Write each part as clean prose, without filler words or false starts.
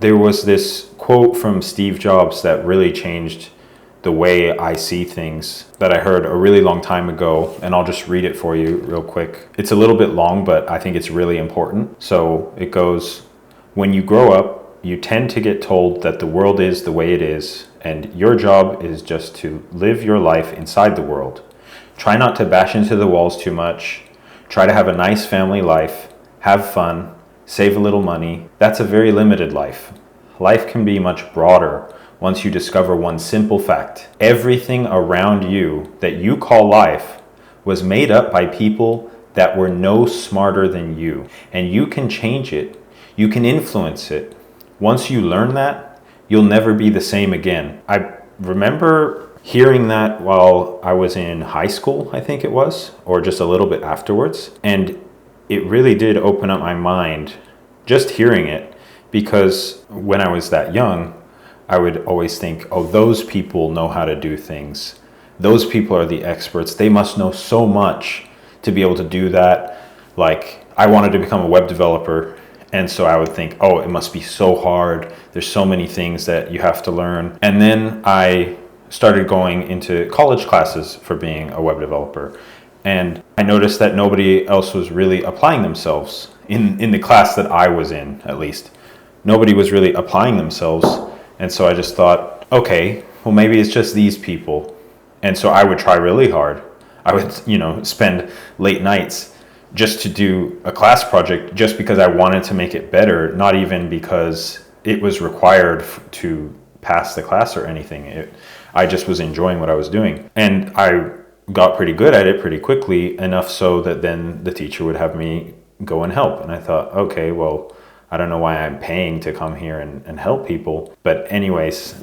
there was this quote from Steve Jobs that really changed the way I see things that I heard a really long time ago, and I'll just read it for you real quick. It's a little bit long, but I think it's really important. So it goes, when you grow up, you tend to get told that the world is the way it is, and your job is just to live your life inside the world. Try not to bash into the walls too much. Try to have a nice family life, have fun, save a little money. That's a very limited life. Life can be much broader once you discover one simple fact. Everything around you that you call life was made up by people that were no smarter than you. And you can change it. You can influence it. Once you learn that, you'll never be the same again. I remember hearing that while I was in high school, I think it was, or just a little bit afterwards. And it really did open up my mind just hearing it, because when I was that young, I would always think, oh, those people know how to do things. Those people are the experts. They must know so much to be able to do that. Like, I wanted to become a web developer, and so I would think, oh, it must be so hard. There's so many things that you have to learn. And then I started going into college classes for being a web developer. And I noticed that nobody else was really applying themselves in the class that I was in, at least. Nobody was really applying themselves. And so I just thought, okay, well, maybe it's just these people. And so I would try really hard. I would, spend late nights just to do a class project just because I wanted to make it better, not even because it was required to pass the class or anything. I just was enjoying what I was doing. And I got pretty good at it pretty quickly, enough so that then the teacher would have me go and help. And I thought, okay, well, I don't know why I'm paying to come here and help people. But anyways,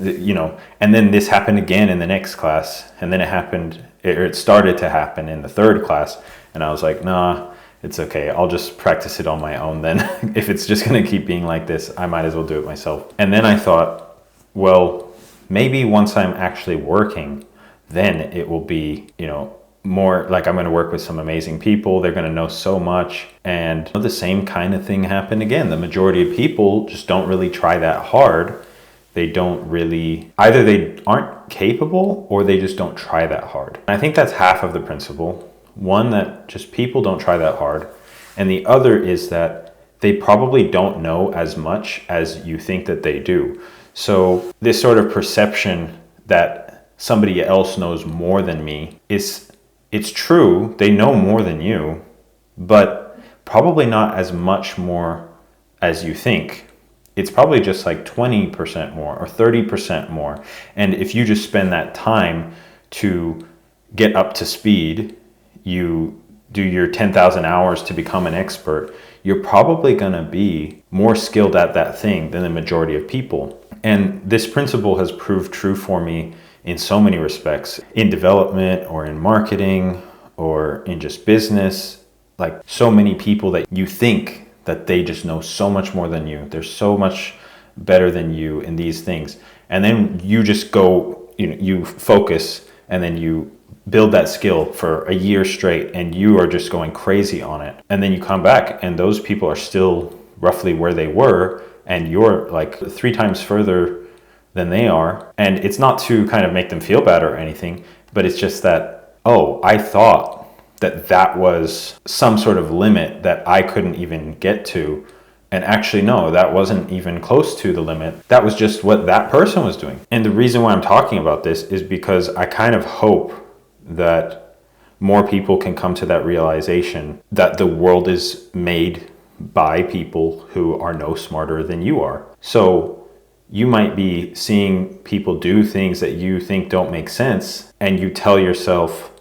and then this happened again in the next class. And then it started to happen in the third class. And I was like, nah, it's okay. I'll just practice it on my own then. If it's just going to keep being like this, I might as well do it myself. And then I thought, well, maybe once I'm actually working, then it will be, more like I'm going to work with some amazing people. They're going to know so much. And the same kind of thing happened again. The majority of people just don't really try that hard. They don't really, either they aren't capable or they just don't try that hard. And I think that's half of the principle. One, that just people don't try that hard. And the other is that they probably don't know as much as you think that they do. So this sort of perception that somebody else knows more than me it's true. They know more than you, but probably not as much more as you think. It's probably just like 20% more or 30% more. And if you just spend that time to get up to speed, you do your 10,000 hours to become an expert, you're probably going to be more skilled at that thing than the majority of people. And this principle has proved true for me in so many respects, in development or in marketing or in just business. Like, so many people that you think that they just know so much more than you. They're so much better than you in these things. And then you just go, you focus, and then you build that skill for a year straight, and you are just going crazy on it. And then you come back and those people are still roughly where they were, and you're like 3 times further than they are. And it's not to kind of make them feel bad or anything, but it's just that, oh, I thought that was some sort of limit that I couldn't even get to. And actually, no, that wasn't even close to the limit. That was just what that person was doing. And the reason why I'm talking about this is because I kind of hope that more people can come to that realization that the world is made by people who are no smarter than you are. So you might be seeing people do things that you think don't make sense, and you tell yourself,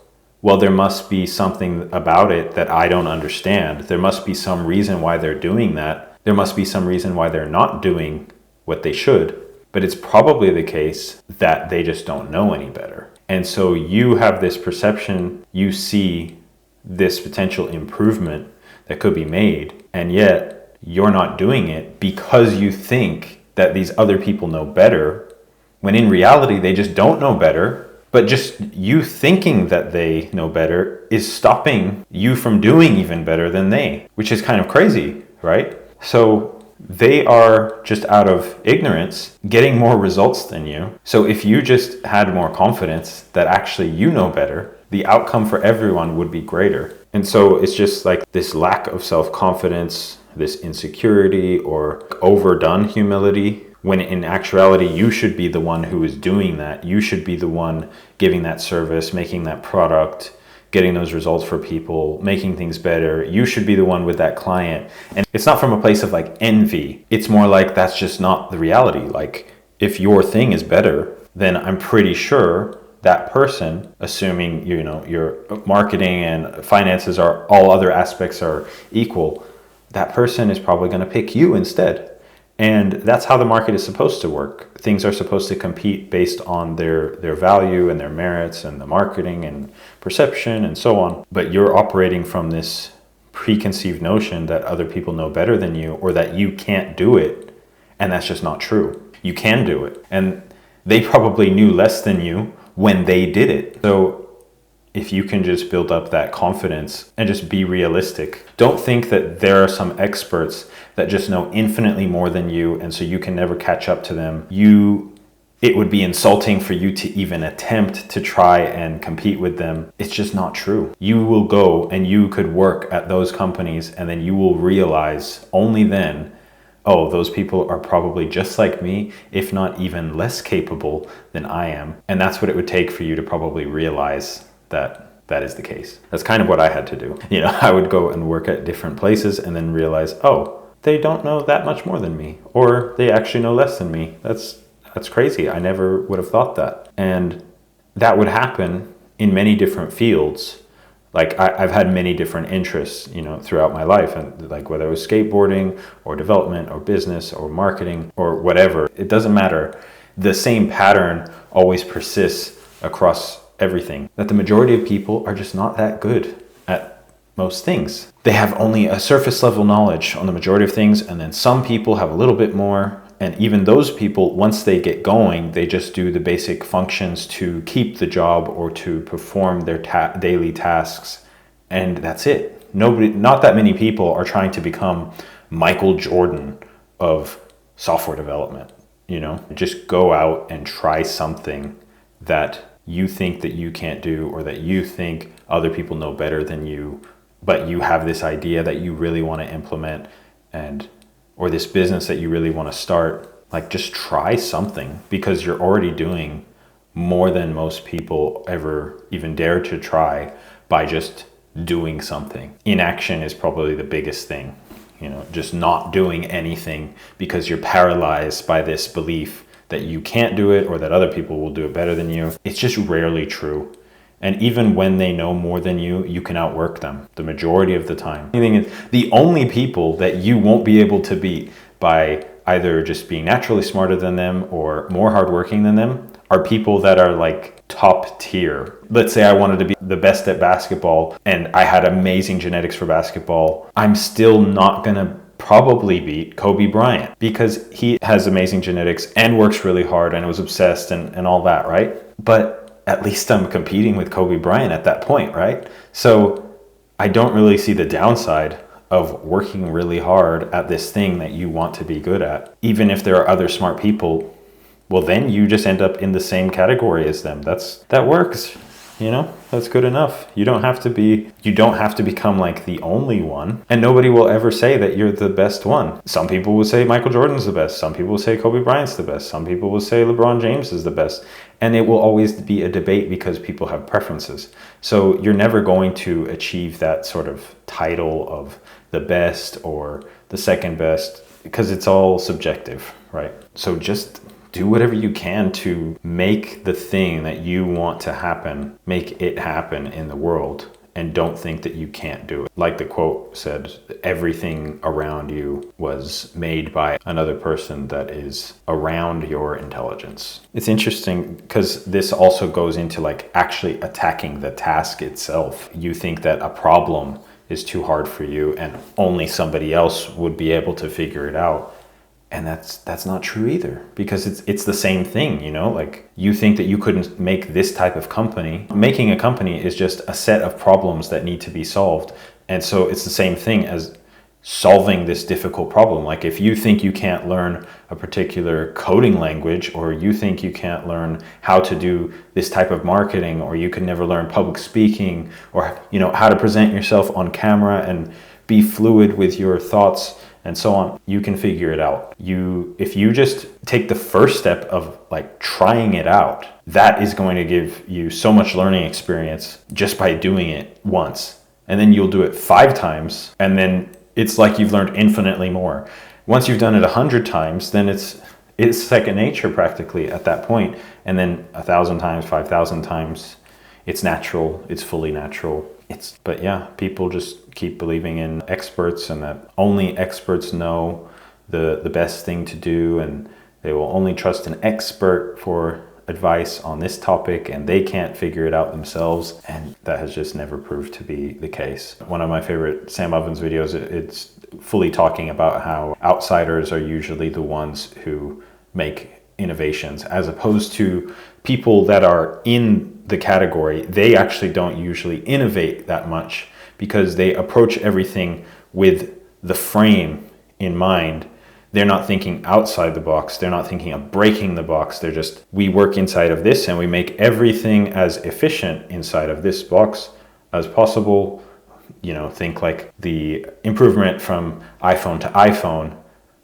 well, there must be something about it that I don't understand. There must be some reason why they're doing that. There must be some reason why they're not doing what they should. But it's probably the case that they just don't know any better. And so you have this perception, you see this potential improvement that could be made, and yet you're not doing it because you think that these other people know better, when in reality they just don't know better. But just you thinking that they know better is stopping you from doing even better than they, which is kind of crazy, right? So They are just out of ignorance getting more results than you. So if you just had more confidence that actually you know better, the outcome for everyone would be greater. And so it's just like this lack of self-confidence, this insecurity or overdone humility, when in actuality you should be the one who is doing that. You should be the one giving that service, making that product, getting those results for people, making things better. You should be the one with that client. And it's not from a place of like envy. It's more like that's just not the reality. Like if your thing is better, then I'm pretty sure that person, assuming your marketing and finances are all other aspects are equal, that person is probably going to pick you instead. And that's how the market is supposed to work. Things are supposed to compete based on their value and their merits and the marketing and perception and so on. But you're operating from this preconceived notion that other people know better than you or that you can't do it. And that's just not true. You can do it. And they probably knew less than you when they did it. So if you can just build up that confidence and just be realistic. Don't think that there are some experts that just know infinitely more than you and so you can never catch up to them. It would be insulting for you to even attempt to try and compete with them. It's just not true. You will go and you could work at those companies and then you will realize only then, oh, those people are probably just like me, if not even less capable than I am. And that's what it would take for you to probably realize that is the case. That's kind of what I had to do. I would go and work at different places and then realize, oh, they don't know that much more than me, or they actually know less than me. That's crazy. I never would have thought that. And that would happen in many different fields. Like I've had many different interests, throughout my life, and like whether it was skateboarding or development or business or marketing or whatever, it doesn't matter. The same pattern always persists across everything, that the majority of people are just not that good at most things. They have only a surface level knowledge on the majority of things, and then some people have a little bit more. And even those people, once they get going, they just do the basic functions to keep the job or to perform their daily tasks. And that's it. Not that many people are trying to become Michael Jordan of software development. Just go out and try something that you think that you can't do, or that you think other people know better than you, but you have this idea that you really want to implement, or this business that you really want to start. Like, just try something, because you're already doing more than most people ever even dare to try by just doing something. Inaction is probably the biggest thing, just not doing anything because you're paralyzed by this belief that you can't do it or that other people will do it better than you. It's just rarely true. And even when they know more than you can outwork them the majority of the time. The only people that you won't be able to beat by either just being naturally smarter than them or more hardworking than them are people that are like top tier. Let's say I wanted to be the best at basketball and I had amazing genetics for basketball. I'm still not gonna probably beat Kobe Bryant because he has amazing genetics and works really hard and was obsessed and all that, right? But at least I'm competing with Kobe Bryant at that point, right? So I don't really see the downside of working really hard at this thing that you want to be good at. Even if there are other smart people, well, then you just end up in the same category as them. That works. That's good enough. You don't have to become like the only one, and nobody will ever say that you're the best one. Some people will say Michael Jordan's the best. Some people will say Kobe Bryant's the best. Some people will say LeBron James is the best. And it will always be a debate because people have preferences. So you're never going to achieve that sort of title of the best or the second best because it's all subjective, right? So just do whatever you can to make the thing that you want to happen, make it happen in the world, and don't think that you can't do it. Like the quote said, everything around you was made by another person that is around your intelligence. It's interesting because this also goes into like actually attacking the task itself. You think that a problem is too hard for you and only somebody else would be able to figure it out. And that's not true either, because it's the same thing, like you think that you couldn't make this type of company. Making a company is just a set of problems that need to be solved. And so it's the same thing as solving this difficult problem. Like if you think you can't learn a particular coding language, or you think you can't learn how to do this type of marketing, or you can never learn public speaking, or how to present yourself on camera and be fluid with your thoughts and so on, you can figure it out. If you just take the first step of like trying it out, that is going to give you so much learning experience just by doing it once. And then you'll do it 5 times, and then it's like you've learned infinitely more. Once you've done it 100 times, then it's second nature practically at that point. And then 1,000 times, 5,000 times, it's natural, it's fully natural. But yeah, people just keep believing in experts, and that only experts know the best thing to do, and they will only trust an expert for advice on this topic, and they can't figure it out themselves. And that has just never proved to be the case. One of my favorite Sam Ovens videos, it's fully talking about how outsiders are usually the ones who make innovations, as opposed to people that are in the category. They actually don't usually innovate that much because they approach everything with the frame in mind. They're not thinking outside the box. They're not thinking of breaking the box. They're just, we work inside of this and we make everything as efficient inside of this box as possible. Think like the improvement from iPhone to iPhone,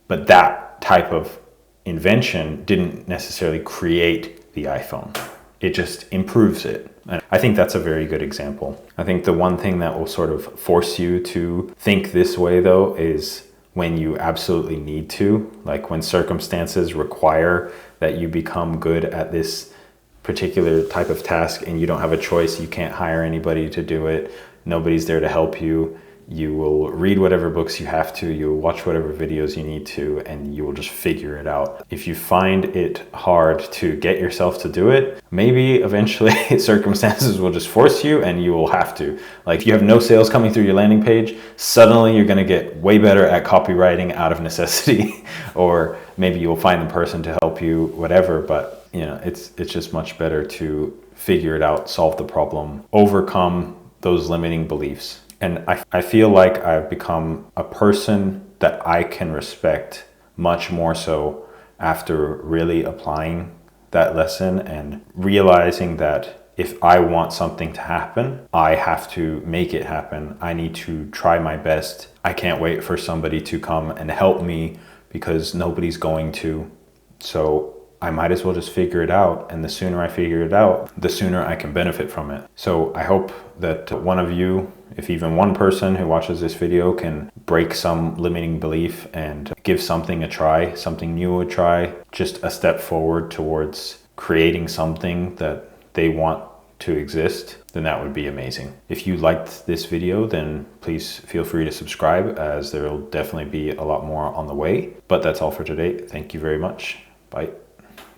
but that type of invention didn't necessarily create the iPhone. It just improves it. And I think that's a very good example. I think the one thing that will sort of force you to think this way, though, is when you absolutely need to, like when circumstances require that you become good at this particular type of task and you don't have a choice, you can't hire anybody to do it, nobody's there to help you. You will read whatever books you have to, you'll watch whatever videos you need to, and you will just figure it out. If you find it hard to get yourself to do it, maybe eventually circumstances will just force you and you will have to. Like if you have no sales coming through your landing page, suddenly you're gonna get way better at copywriting out of necessity, or maybe you'll find the person to help you, whatever, but it's just much better to figure it out, solve the problem, overcome those limiting beliefs. And I feel like I've become a person that I can respect much more so after really applying that lesson and realizing that if I want something to happen, I have to make it happen. I need to try my best. I can't wait for somebody to come and help me because nobody's going to. So I might as well just figure it out. And the sooner I figure it out, the sooner I can benefit from it. So I hope that one of you, if even one person who watches this video, can break some limiting belief and give something a try, something new a try, just a step forward towards creating something that they want to exist, then that would be amazing. If you liked this video, then please feel free to subscribe, as there will definitely be a lot more on the way. But that's all for today. Thank you very much. Bye.